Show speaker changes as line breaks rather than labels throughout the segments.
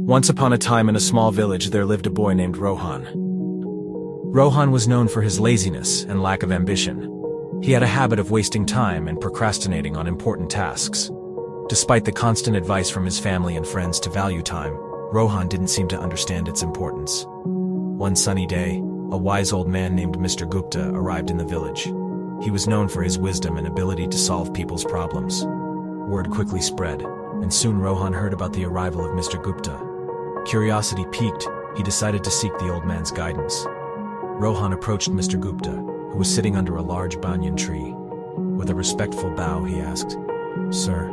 Once upon a time in a small village there lived a boy named Rohan. Rohan was known for his laziness and lack of ambition. He had a habit of wasting time and procrastinating on important tasks. Despite the constant advice from his family and friends to value time, Rohan didn't seem to understand its importance. One sunny day, a wise old man named Mr. Gupta arrived in the village. He was known for his wisdom and ability to solve people's problems. Word quickly spread, and soon Rohan heard about the arrival of Mr. Gupta. Curiosity piqued, he decided to seek the old man's guidance. Rohan approached Mr. Gupta, who was sitting under a large banyan tree. With a respectful bow, he asked, "Sir,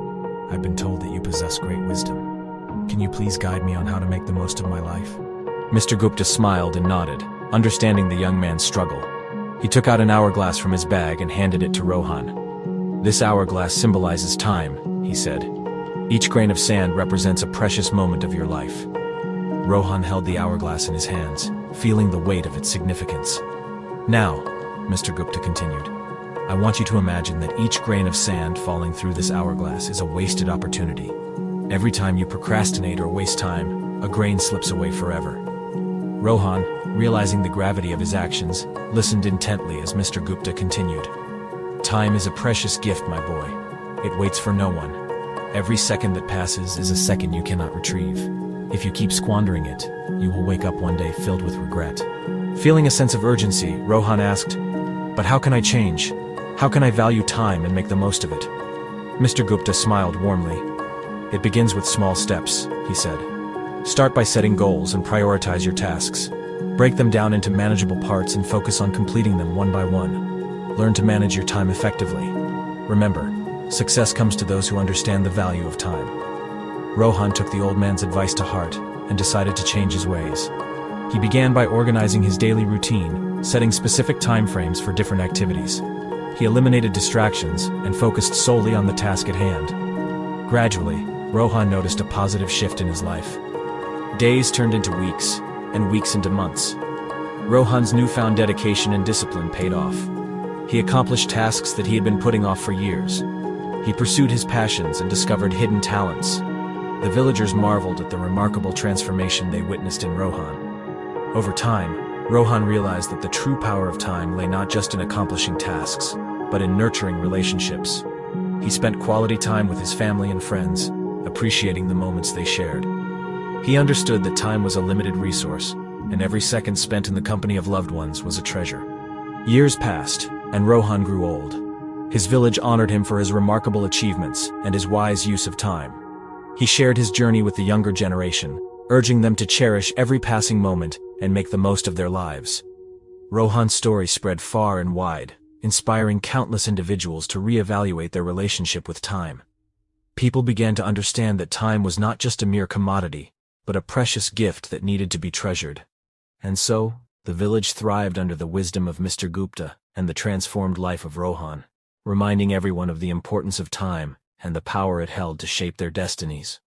I've been told that you possess great wisdom. Can you please guide me on how to make the most of my life?" Mr. Gupta smiled and nodded, understanding the young man's struggle. He took out an hourglass from his bag and handed it to Rohan. "This hourglass symbolizes time," he said. "Each grain of sand represents a precious moment of your life." Rohan held the hourglass in his hands, feeling the weight of its significance. "Now," Mr. Gupta continued, "I want you to imagine that each grain of sand falling through this hourglass is a wasted opportunity. Every time you procrastinate or waste time, a grain slips away forever." Rohan, realizing the gravity of his actions, listened intently as Mr. Gupta continued. "Time is a precious gift, my boy. It waits for no one. Every second that passes is a second you cannot retrieve. If you keep squandering it, you will wake up one day filled with regret." Feeling a sense of urgency, Rohan asked, "But how can I change? How can I value time and make the most of it?" Mr. Gupta smiled warmly. "It begins with small steps," he said. "Start by setting goals and prioritize your tasks. Break them down into manageable parts and focus on completing them one by one. Learn to manage your time effectively. Remember, success comes to those who understand the value of time." Rohan took the old man's advice to heart and decided to change his ways. He began by organizing his daily routine, setting specific time frames for different activities. He eliminated distractions and focused solely on the task at hand. Gradually, Rohan noticed a positive shift in his life. Days turned into weeks, and weeks into months. Rohan's newfound dedication and discipline paid off. He accomplished tasks that he had been putting off for years. He pursued his passions and discovered hidden talents. The villagers marveled at the remarkable transformation they witnessed in Rohan. Over time, Rohan realized that the true power of time lay not just in accomplishing tasks, but in nurturing relationships. He spent quality time with his family and friends, appreciating the moments they shared. He understood that time was a limited resource, and every second spent in the company of loved ones was a treasure. Years passed, and Rohan grew old. His village honored him for his remarkable achievements and his wise use of time. He shared his journey with the younger generation, urging them to cherish every passing moment and make the most of their lives. Rohan's story spread far and wide, inspiring countless individuals to reevaluate their relationship with time. People began to understand that time was not just a mere commodity, but a precious gift that needed to be treasured. And so, the village thrived under the wisdom of Mr. Gupta and the transformed life of Rohan, reminding everyone of the importance of time and the power it held to shape their destinies.